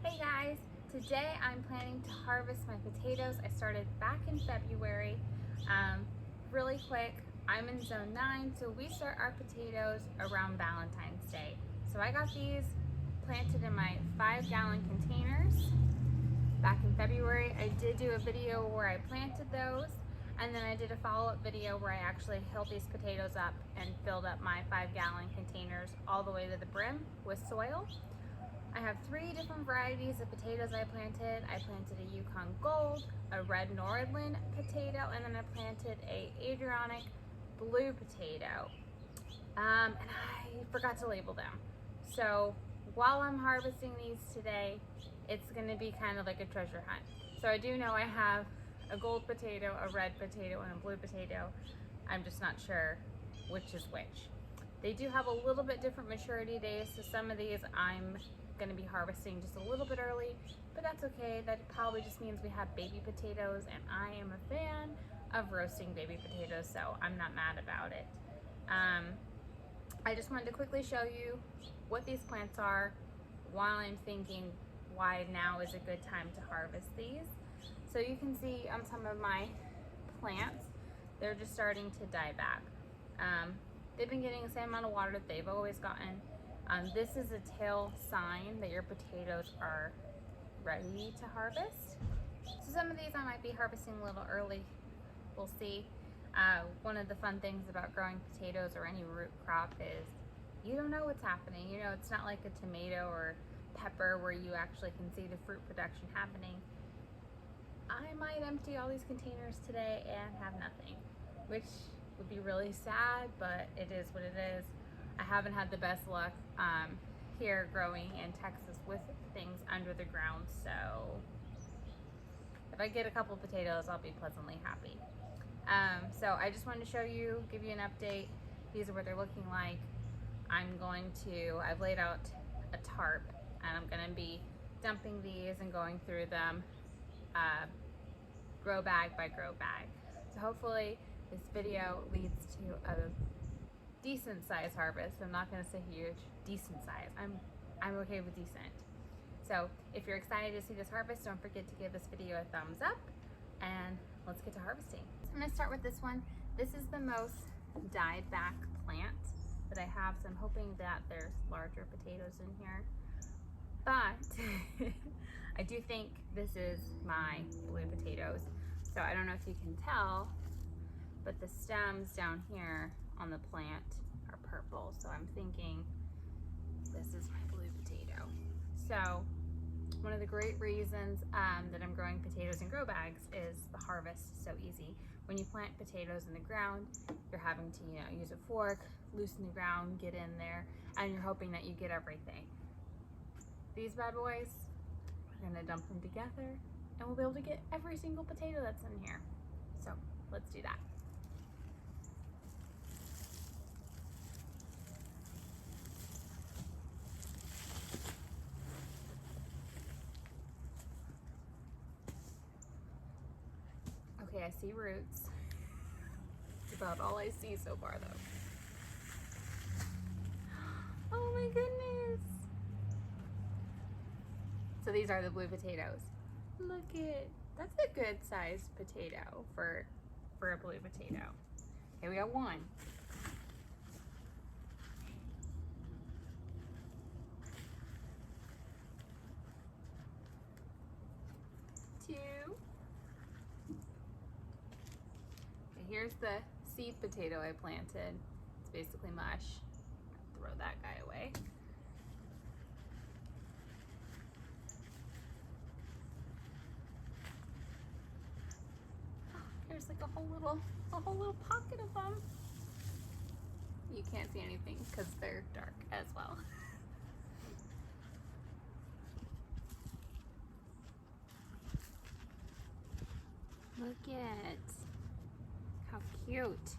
Hey guys, today I'm planning to harvest my potatoes. I started back in February. Really quick, I'm in zone 9, so we start our potatoes around Valentine's Day. So I got these planted in my 5-gallon containers back in February. I did do a video where I planted those, and then I did a follow-up video where I actually held these potatoes up and filled up my 5-gallon containers all the way to the brim with soil. I have 3 different varieties of potatoes I planted. I planted a Yukon Gold, a red Nordland potato, and then I planted a Adriatic blue potato. And I forgot to label them. So while I'm harvesting these today, it's gonna be kind of like a treasure hunt. So I do know I have a gold potato, a red potato, and a blue potato. I'm just not sure which is which. They do have a little bit different maturity days, so some of these I'm going to be harvesting just a little bit early, but that's okay. That probably just means we have baby potatoes, and I am a fan of roasting baby potatoes, so I'm not mad about it. I just wanted to quickly show you what these plants are while I'm thinking why now is a good time to harvest these. So you can see on some of my plants, they're just starting to die back. They've been getting the same amount of water that they've always gotten. This is a tell sign that your potatoes are ready to harvest. So some of these I might be harvesting a little early. We'll see. One of the fun things about growing potatoes or any root crop is you don't know what's happening. You know, it's not like a tomato or pepper where you actually can see the fruit production happening. I might empty all these containers today and have nothing, which would be really sad, but it is what it is. I haven't had the best luck here growing in Texas with things under the ground, so if I get a couple of potatoes, I'll be pleasantly happy. So I just wanted to show you, give you an update. These are what they're looking like. I've laid out a tarp, and I'm gonna be dumping these and going through them grow bag by grow bag. So hopefully this video leads to a decent size harvest. I'm not going to say huge, decent size. I'm okay with decent. So if you're excited to see this harvest, don't forget to give this video a thumbs up, and let's get to harvesting. So I'm going to start with this one. This is the most died back plant that I have, so I'm hoping that there's larger potatoes in here. But I do think this is my blue potatoes. So I don't know if you can tell, but the stems down here on the plant are purple. So I'm thinking this is my blue potato. So one of the great reasons that I'm growing potatoes in grow bags is the harvest is so easy. When you plant potatoes in the ground, you're having to, use a fork, loosen the ground, get in there, and you're hoping that you get everything. These bad boys, we're gonna dump them together, and we'll be able to get every single potato that's in here. So let's do that. Okay, I see roots. It's about all I see so far though. Oh my goodness. So these are the blue potatoes. Look that's a good sized potato for a blue potato. Okay, we got 1. 2. Here's the seed potato I planted. It's basically mush. Throw that guy away. Oh, there's like a whole little pocket of them. You can't see anything because they're dark as well. Look at how cute.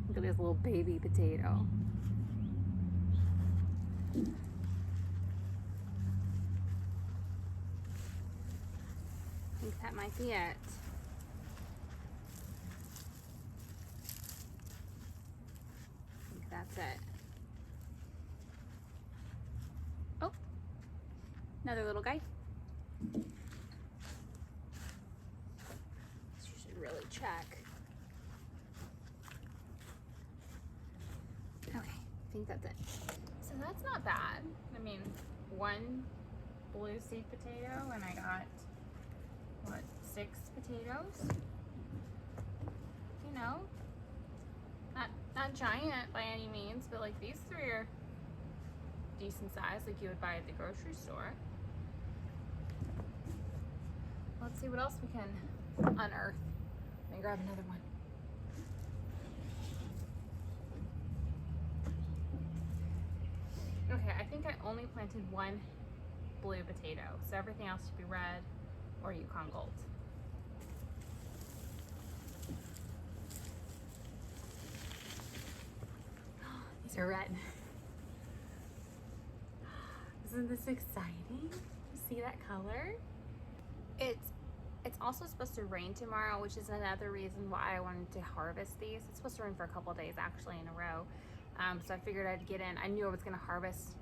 Look at this little baby potato. I think that might be it. I think that's it. Another little guy. You should really check. Okay, I think that's it. So that's not bad. I mean, one blue seed potato and I got, what, 6 potatoes? You know, not giant by any means, but like these 3 are decent size, like you would buy at the grocery store. Let's see what else we can unearth. Let me grab another one. Okay, I think I only planted 1 blue potato, so everything else should be red or Yukon Gold. These are red. Isn't this exciting? See that color? It's also supposed to rain tomorrow, which is another reason why I wanted to harvest these. It's supposed to rain for a couple of days actually in a row. So I figured I'd get in. I knew I was gonna harvest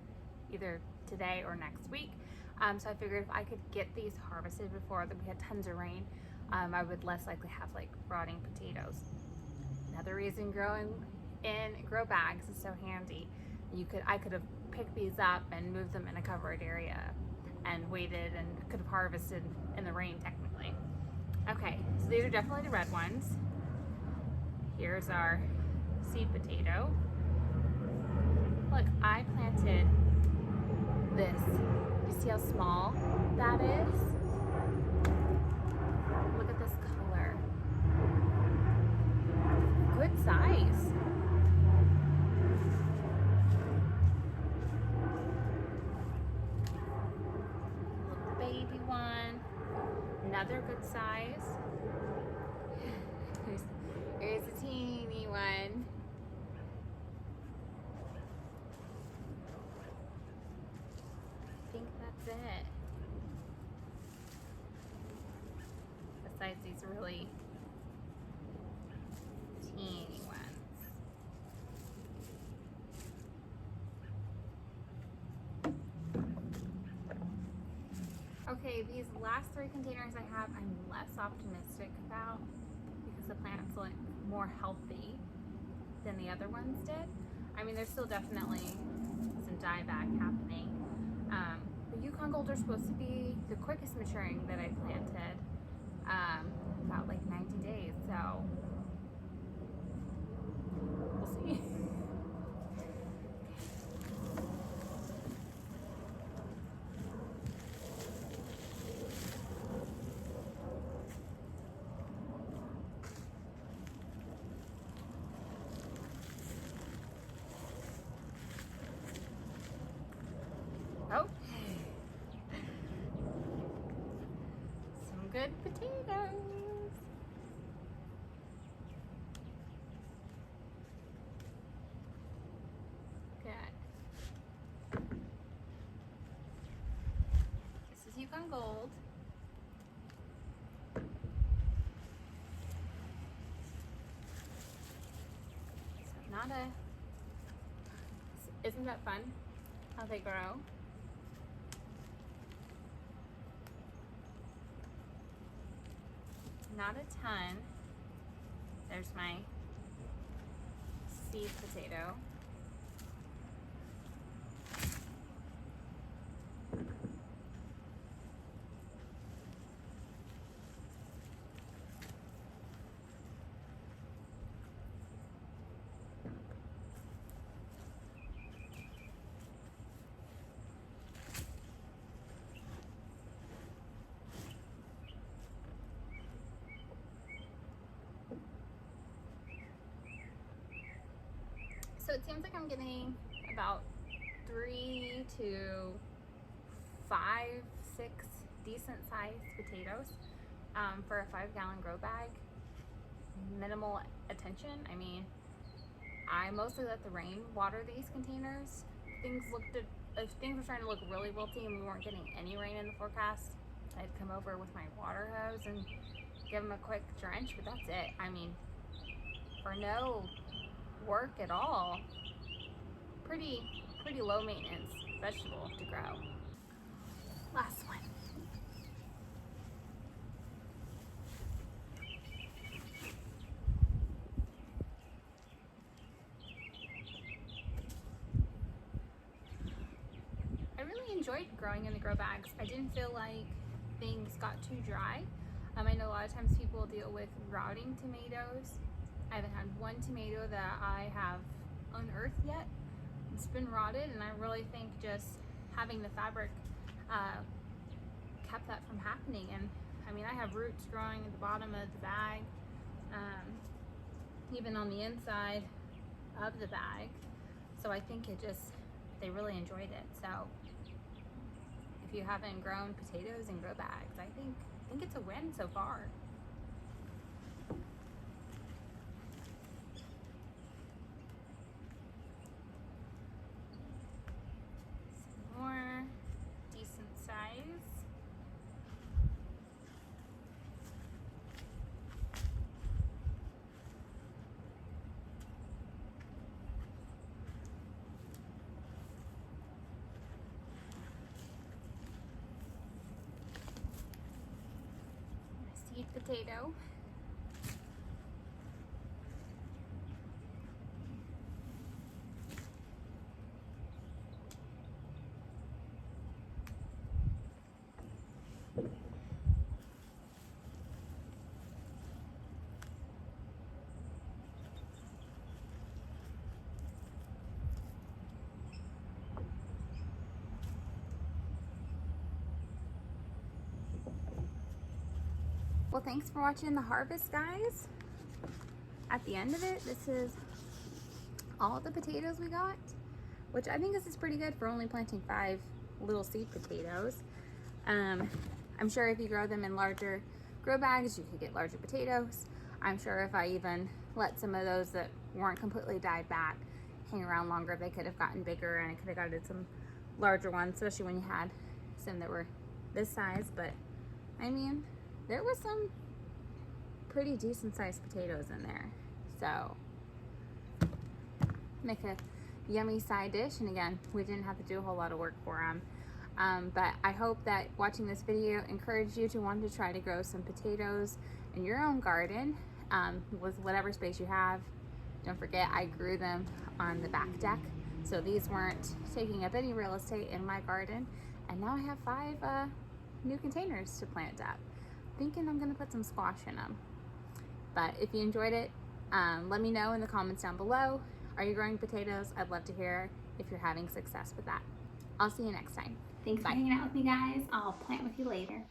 either today or next week. So I figured if I could get these harvested before that we had tons of rain, I would less likely have like rotting potatoes. Another reason growing in grow bags is so handy. I could have picked these up and moved them in a covered area and waited and could have harvested in the rain technically. Okay, so these are definitely the red ones. Here's our seed potato. Look, I planted this. You see how small that is? Look at this color. Good size. Look, the baby one. Another good size. Here's a teeny one. I think that's it. Besides these really teeny ones. Okay, these last 3 containers I have, I'm less optimistic about because the plants look more healthy than the other ones did. I mean, there's still definitely some dieback happening. But Yukon Gold are supposed to be the quickest maturing that I planted, about like 90 days, so we'll see. Oh, some good potatoes. Good. This is Yukon Gold. So not a, isn't that fun how they grow? Not a ton. There's my seed potato. So it seems like I'm getting about 3 to 5, 6 decent sized potatoes for a 5-gallon grow bag. Minimal attention. I mean, I mostly let the rain water these containers. If things were starting to look really wilty and we weren't getting any rain in the forecast, I'd come over with my water hose and give them a quick drench, but that's it. I mean, for no work at all, pretty low maintenance vegetable to grow. Last one. I really enjoyed growing in the grow bags. I didn't feel like things got too dry. I know a lot of times people deal with rotting tomatoes. I haven't had one tomato that I have unearthed yet. It's been rotted, and I really think just having the fabric kept that from happening. And I mean, I have roots growing at the bottom of the bag, even on the inside of the bag. So I think they really enjoyed it. So if you haven't grown potatoes in grow bags, I think it's a win so far. Some more decent size. Seed potato. Well, thanks for watching the harvest, guys. At the end of it, this is all the potatoes we got, which I think this is pretty good for only planting 5 little seed potatoes. I'm sure if you grow them in larger grow bags, you could get larger potatoes. I'm sure if I even let some of those that weren't completely died back hang around longer, they could have gotten bigger, and I could have gotten some larger ones, especially when you had some that were this size. But I mean, there was some pretty decent sized potatoes in there. So make a yummy side dish. And again, we didn't have to do a whole lot of work for them. But I hope that watching this video encouraged you to want to try to grow some potatoes in your own garden with whatever space you have. Don't forget, I grew them on the back deck, so these weren't taking up any real estate in my garden. And now I have 5 new containers to plant up. Thinking I'm gonna put some squash in them. But if you enjoyed it, let me know in the comments down below. Are you growing potatoes? I'd love to hear if you're having success with that. I'll see you next time. Thanks for hanging out with me, guys. I'll plant with you later.